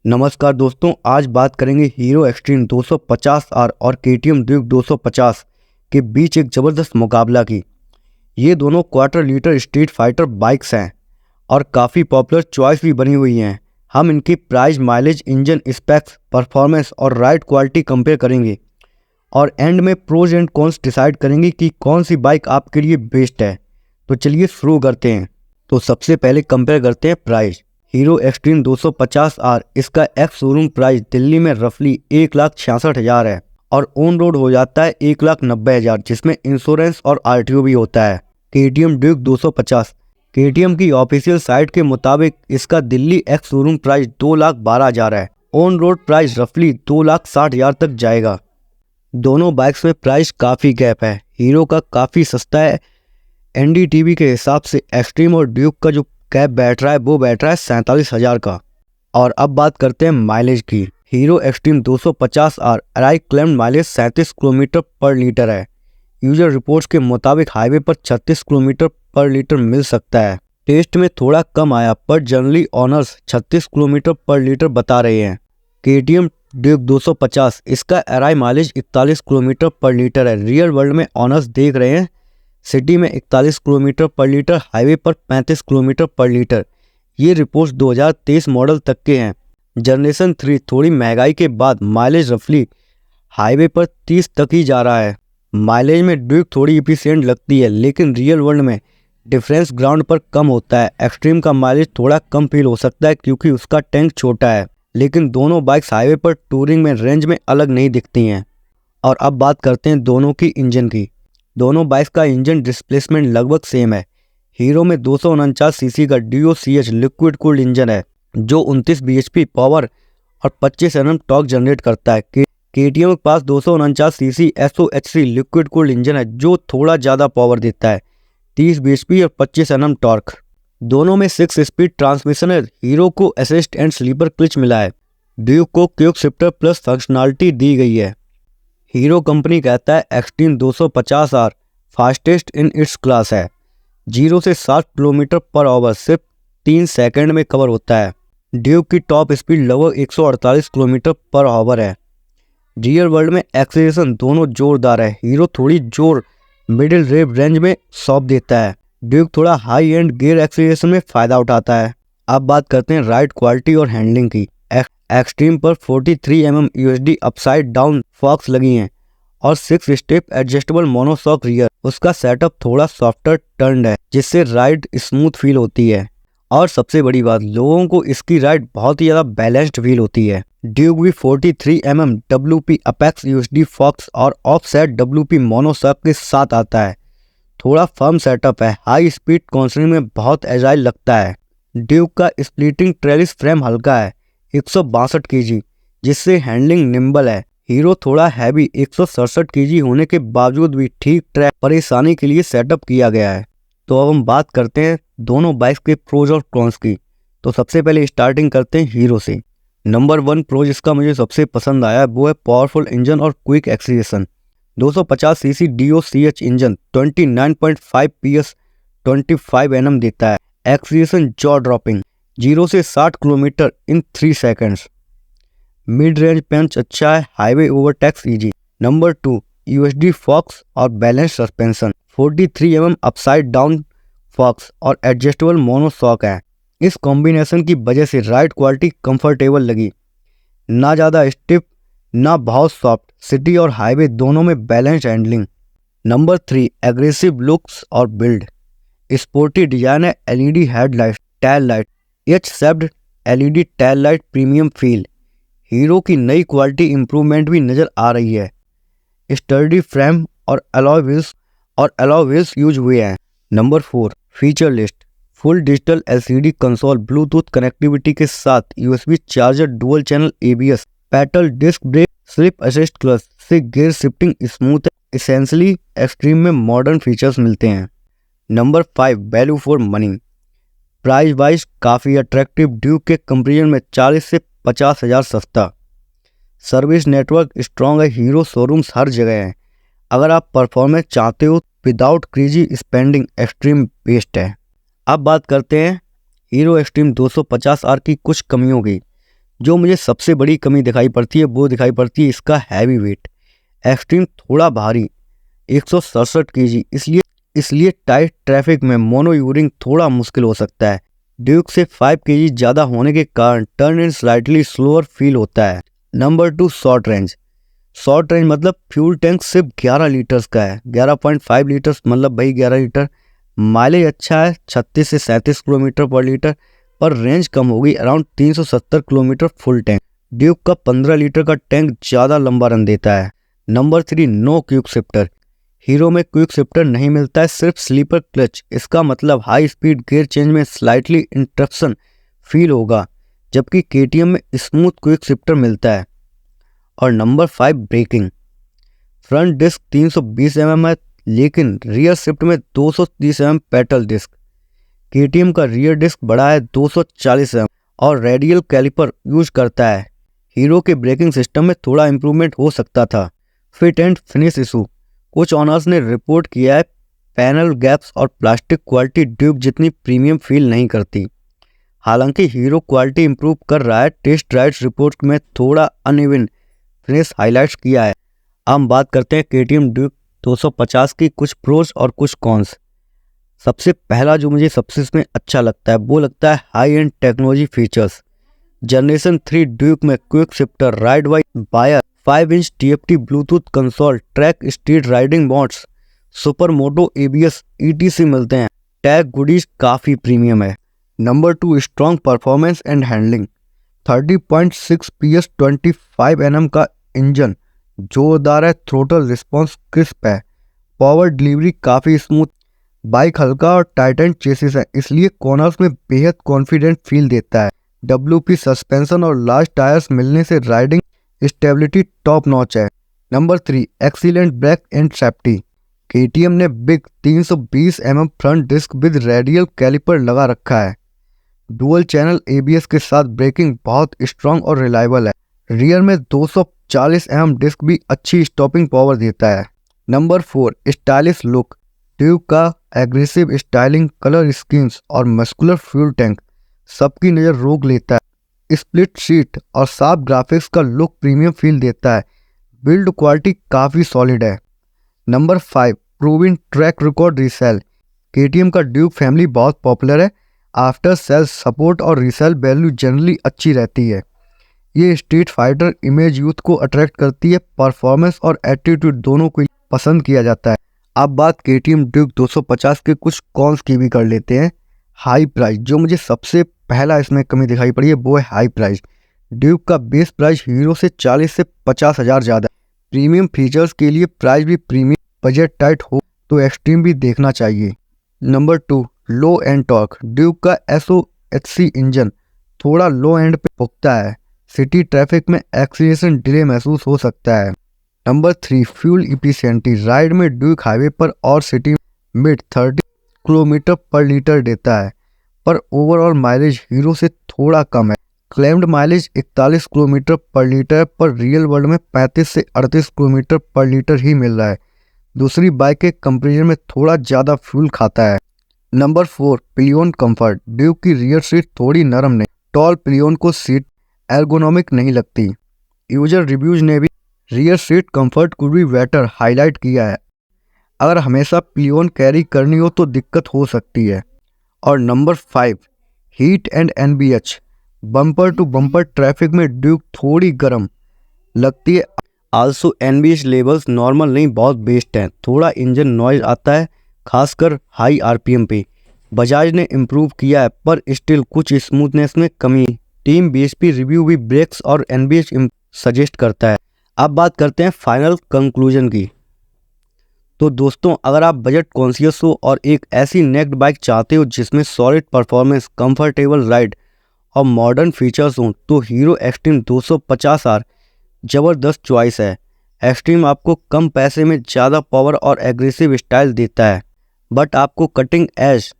नमस्कार दोस्तों, आज बात करेंगे हीरो एक्सट्रीम 250R और केटीएम ड्यूक 250 के बीच एक ज़बरदस्त मुकाबला की। ये दोनों quarter litre street fighter bikes हैं और काफ़ी पॉपुलर चॉइस भी बनी हुई हैं। हम इनकी price, mileage, engine specs, performance और राइड क्वालिटी कंपेयर करेंगे और एंड में प्रोज एंड कॉन्स डिसाइड करेंगे कि कौन सी बाइक आपके लिए बेस्ट है। तो चलिए शुरू करते हैं। तो सबसे पहले कंपेयर करते हैं प्राइस। हीरो एक्सट्रीम 250R, इसका एक्स शोरूम प्राइस दिल्ली में रफली 1,66,000 है और ऑन रोड हो जाता है 1,90,000, जिसमें इंश्योरेंस और आरटीओ भी होता है। केटीएम ड्यूक 250, केटीएम की ऑफिशियल साइट के मुताबिक इसका दिल्ली एक्स शोरूम प्राइस 2,12,000 है। ऑन रोड प्राइस रफली 2,60,000 तक जाएगा। दोनों बाइक्स में प्राइस काफ़ी गैप है। हीरो का काफ़ी सस्ता है एनडीटीवी के हिसाब से एक्सट्रीम, और ड्यूक का जो कैब बैठ रहा है वो बैठ रहा है 47,000 का। और अब बात करते हैं माइलेज की। हीरो एक्सट्रीम 250R अराई क्लेम्ड माइलेज 37 किलोमीटर पर लीटर है। यूजर रिपोर्ट्स के मुताबिक हाईवे पर 36 किलोमीटर पर लीटर मिल सकता है। टेस्ट में थोड़ा कम आया, पर जनरली ऑनर्स 36 किलोमीटर पर लीटर बता रहे हैं। केटीएम ड्यूक 250, इसका अराई माइलेज 41 किलोमीटर पर लीटर है। रियल वर्ल्ड में ऑनर्स देख रहे हैं सिटी में 41 किलोमीटर पर लीटर, हाईवे पर 35 किलोमीटर पर लीटर। ये रिपोर्ट्स 2023 मॉडल तक के हैं। जनरेशन 3 थोड़ी महंगाई के बाद माइलेज रफली हाईवे पर 30 तक ही जा रहा है। माइलेज में ड्यूक थोड़ी इफिशिएंट लगती है, लेकिन रियल वर्ल्ड में डिफरेंस ग्राउंड पर कम होता है। एक्सट्रीम का माइलेज थोड़ा कम फील हो सकता है क्योंकि उसका टैंक छोटा है, लेकिन दोनों बाइक्स हाईवे पर टूरिंग में रेंज में अलग नहीं दिखती हैं। और अब बात करते हैं दोनों की इंजन की। दोनों बाइक्स का इंजन डिस्प्लेसमेंट लगभग सेम है। हीरो में 249 सीसी का DOCH लिक्विड कूल्ड इंजन है जो 29 bhp पावर और 25 Nm टॉर्क जनरेट करता है। केटीएम के पास 249 CC SOHC liquid cooled engine है जो थोड़ा ज़्यादा पावर देता है, 30 bhp और 25 Nm टॉर्क। दोनों में 6 स्पीड ट्रांसमिशन है। हीरो को असिस्ट एंड स्लीपर क्लच मिला है। ड्यूक को क्विक शिफ्टर प्लस फंक्शनलिटी दी गई है। हीरो कंपनी कहता है extreme 250R fastest in its class है। 0 से 60 किलोमीटर पर आवर सिर्फ 3 सेकंड में कवर होता है। ड्यूक की टॉप स्पीड लगभग 148 किलोमीटर पर आवर है। रियल वर्ल्ड में एक्सीलरेशन दोनों जोरदार है। हीरो थोड़ी जोर मिडिल रेव रेंज में सौंप देता है। ड्यूक थोड़ा हाई एंड गियर एक्सीलरेशन में फ़ायदा उठाता है। अब बात करते हैं राइड क्वालिटी और हैंडलिंग की। एक्सट्रीम पर 43 mm USD upside down forks लगी हैं और 6 स्टेप एडजस्टेबल मोनोशॉक रियर। उसका सेटअप थोड़ा सॉफ्टर टर्न्ड है जिससे राइड स्मूथ फील होती है। और सबसे बड़ी बात, लोगों को इसकी राइड बहुत ही ज़्यादा बैलेंस्ड फील होती है। ड्यूक भी 43 mm WP apex USD forks और ऑफसेट WP मोनोशॉक के साथ आता है। थोड़ा फर्म सेटअप है। हाई स्पीड कॉन्सर्निंग में बहुत एजाइल लगता है। ड्यूक का स्प्लिटिंग ट्रेलिस फ्रेम हल्का है, 162 kg, जिससे हैंडलिंग निम्बल है। हीरो थोड़ा हैवी 167 kg होने के बावजूद भी ठीक ट्रैक परेशानी के लिए सेटअप किया गया है। तो अब हम बात करते हैं दोनों बाइक्स के प्रोज और कॉन्स की। तो सबसे पहले स्टार्टिंग करते हैं हीरो से। नंबर 1 प्रोज इसका मुझे सबसे पसंद आया वो है पावरफुल इंजन और quick acceleration. 250 CC DOCH engine 29.5 PS 25 Nm देता है। एक्सीलरेशन जॉ ड्रॉपिंग, 0 से 60 kilometre in 3 seconds. Mid range punch अच्छा है, highway overtakes easy. Number 2 USD forks और balance suspension, 43 mm upside down forks और एडजस्टेबल मोनोशॉक है। इस कॉम्बिनेशन की वजह से राइड क्वालिटी कंफर्टेबल लगी, ना ज़्यादा स्टिफ ना बहुत सॉफ्ट। सिटी और हाईवे दोनों में balance handling. Number 3 aggressive looks और बिल्ड, स्पोर्टी डिजाइन है। LED headlight, tail light, H-shaped LED tail light, premium feel. Hero की नई क्वालिटी इंप्रूवमेंट भी नज़र आ रही है। स्टर्डी फ्रेम और अलॉय व्हील्स यूज हुए हैं। Number 4 feature list, full digital LCD console, bluetooth connectivity के साथ USB charger, dual channel ABS, pedal disc brake, slip assist clutch से गियर शिफ्टिंग स्मूथ है। इसेंशियली एक्सट्रीम में मॉडर्न फीचर्स मिलते हैं। Number 5 value for money, price wise काफ़ी attractive. Duke के comparison में 40 से 50,000 सस्ता। सर्विस नेटवर्क स्ट्रॉन्ग है। हीरो शोरूम्स हर जगह हैं। अगर आप परफॉर्मेंस चाहते हो without crazy spending, extreme best है। अब बात करते हैं हीरो एक्सट्रीम 250R की कुछ कमियों की। जो मुझे सबसे बड़ी कमी दिखाई पड़ती है वो दिखाई पड़ती है इसका हैवी वेट। एक्सट्रीम थोड़ा भारी 167 kg, इसलिए टाइट ट्रैफिक में मोनो यूरिंग थोड़ा मुश्किल हो सकता है। ड्यूक से 5 kg ज़्यादा होने के कारण turn in slightly slower feel होता है। Number 2, short range. Short range मतलब फ्यूल टैंक सिर्फ 11 लीटर्स का है, 11.5 लीटर्स मतलब भाई 11 लीटर। माइलेज अच्छा है 36 से 37 किलोमीटर पर लीटर, पर रेंज कम होगी around 370 kilometre full tank. Duke का 15 लीटर का टैंक ज़्यादा लंबा रन देता है। Number 3, no quick shifter. Hero में क्विक शिफ्टर नहीं मिलता है, सिर्फ स्लीपर क्लच। इसका मतलब हाई स्पीड गियर चेंज में स्लाइटली इंटरप्शन फील होगा, जबकि केटीएम में स्मूथ क्विक शिफ्टर मिलता है। और number 5, braking. Front disc 320 mm है, लेकिन रियर शिफ्ट में 230 mm पेडल डिस्क। केटीएम का रियर डिस्क बड़ा है 240 mm और रेडियल कैलिपर यूज करता है। हीरो के ब्रेकिंग सिस्टम में थोड़ा इंप्रूवमेंट हो सकता था। Fit and finish issue. कुछ ऑनर्स ने रिपोर्ट किया है पैनल गैप्स और प्लास्टिक क्वालिटी ड्यूक जितनी प्रीमियम फील नहीं करती। हालांकि हीरो क्वालिटी इंप्रूव कर रहा है। टेस्ट राइड्स रिपोर्ट में थोड़ा अनइवन फिनिश हाईलाइट्स किया है। हम बात करते हैं केटीएम ड्यूक 250 की कुछ प्रोज और कुछ कॉन्स। सबसे पहला जो मुझे सबसे इसमें अच्छा लगता है वो लगता है high end technology features. Generation 3 Duke में quick shifter, ride wire, 5 inch TFT Bluetooth console, track street riding modes, super moto ABS ETC मिलते हैं। टैग गुडीज काफ़ी प्रीमियम है। Number 2, strong performance and handling. 30.6 PS 25 Nm का engine जोरदार है, throttle response crisp है, power delivery काफ़ी smooth. Bike हल्का और टाइटन चेसिस है, इसलिए कॉर्नर्स में बेहद कॉन्फिडेंट फील देता है। WP सस्पेंशन और लार्ज टायर्स मिलने से राइडिंग स्टेबिलिटी टॉप नॉच है। Number 3, excellent brake and safety. KTM ने big 320 mm front disc with radial caliper लगा रखा है। डुअल चैनल ABS के साथ ब्रेकिंग बहुत स्ट्रांग और रिलायबल है। रियर में 240 mm डिस्क भी अच्छी स्टॉपिंग पावर देता है। Number 4, stylish look. ड्यूक का एग्रेसिव स्टाइलिंग, कलर स्कीम्स और मस्कुलर फ्यूल टैंक सबकी नज़र रोक लेता है। स्प्लिट सीट और साफ ग्राफिक्स का लुक प्रीमियम फील देता है। बिल्ड क्वालिटी काफ़ी सॉलिड है। Number 5, proven track record resale. KTM का ड्यूक फैमिली बहुत पॉपुलर है। आफ्टर सेल सपोर्ट और रीसेल वैल्यू जनरली अच्छी रहती है। ये स्ट्रीट फाइटर इमेज यूथ को अट्रैक्ट करती है। परफॉर्मेंस और एटीट्यूड दोनों को पसंद किया जाता है। अब बात केटीएम ड्यूक 250 के कुछ कॉन्स की भी कर लेते हैं। High price. जो मुझे सबसे पहला इसमें कमी दिखाई पड़ी है वो है हाई प्राइस। ड्यूक का बेस प्राइस हीरो से 40 से 50 हज़ार ज़्यादा। प्रीमियम फीचर्स के लिए प्राइस भी प्रीमियम, बजट टाइट हो तो एक्सट्रीम भी देखना चाहिए। Number 2, low and torque. Duke का SOHC इंजन थोड़ा लो एंड पे भुगता है। सिटी ट्रैफिक में एक्सीलरेशन डिले महसूस हो सकता है। Number 3, fuel efficiency. राइड में ड्यूक हाईवे पर और सिटी मिड 30 किलोमीटर पर लीटर देता है, पर ओवरऑल माइलेज हीरो से थोड़ा कम है। क्लेम्ड माइलेज 41 किलोमीटर पर लीटर, पर रियल वर्ल्ड में 35 से 38 किलोमीटर पर लीटर ही मिल रहा है। दूसरी बाइक के कंपेरिजन में थोड़ा ज़्यादा फ्यूल खाता है। Number 4, pillion comfort. ड्यूक की रियर सीट थोड़ी नरम नहीं, टॉल पिलियन को सीट एर्गोनॉमिक नहीं लगती। यूजर रिव्यूज ने भी रियर सीट कंफर्ट को भी बेटर हाईलाइट किया है। अगर हमेशा पिलियन कैरी करनी हो तो दिक्कत हो सकती है। और number 5, heat and NBH। Bumper to bumper traffic में ड्यूक थोड़ी गर्म लगती है। आल्सो NBH लेवल्स नॉर्मल नहीं, बहुत बेस्ट हैं। थोड़ा इंजन नॉइज आता है, खासकर हाई RPM पे। बजाज ने इम्प्रूव किया है, पर स्टिल कुछ स्मूथनेस में कमी। टीम BSP रिव्यू भी ब्रेक्स और NBH सजेस्ट करता है। अब बात करते हैं फाइनल कंक्लूजन की। तो दोस्तों, अगर आप बजट कॉन्शियस हो और एक ऐसी नेक्ड बाइक चाहते हो जिसमें सॉलिड परफॉर्मेंस, कंफर्टेबल राइड और मॉडर्न फीचर्स हों, तो हीरो एक्सट्रीम 250R ज़बरदस्त चॉइस है। एक्सट्रीम आपको कम पैसे में ज़्यादा पावर और एग्रेसिव स्टाइल देता है, बट आपको कटिंग एज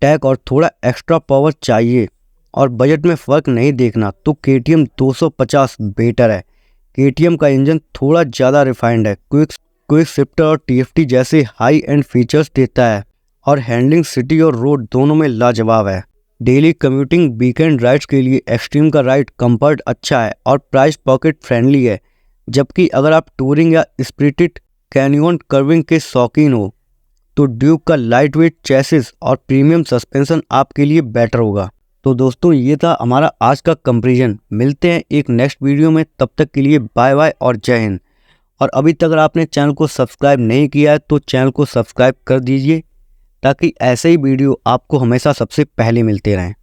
टैग और थोड़ा एक्स्ट्रा पावर चाहिए और बजट में फ़र्क नहीं देखना तो KTM 250 बेटर है। KTM का इंजन थोड़ा ज़्यादा रिफाइंड है, क्विक शिफ्टर और TFT जैसे हाई एंड फीचर्स देता है और हैंडलिंग सिटी और रोड दोनों में लाजवाब है। डेली कम्यूटिंग वीकेंड राइड्स के लिए एक्सट्रीम का राइड कंफर्ट अच्छा है और प्राइस पॉकेट फ्रेंडली है, जबकि अगर आप टूरिंग या स्पिरिटेड कैनियन कर्विंग के शौकीन हो तो ड्यूक का लाइट वेट चेसिस और प्रीमियम सस्पेंशन आपके लिए बेटर होगा। तो दोस्तों ये था हमारा आज का कंपैरिजन। मिलते हैं एक नेक्स्ट वीडियो में, तब तक के लिए बाय बाय और जय हिंद। और अभी तक अगर आपने चैनल को सब्सक्राइब नहीं किया है तो चैनल को सब्सक्राइब कर दीजिए ताकि ऐसे ही वीडियो आपको हमेशा सबसे पहले मिलते रहें।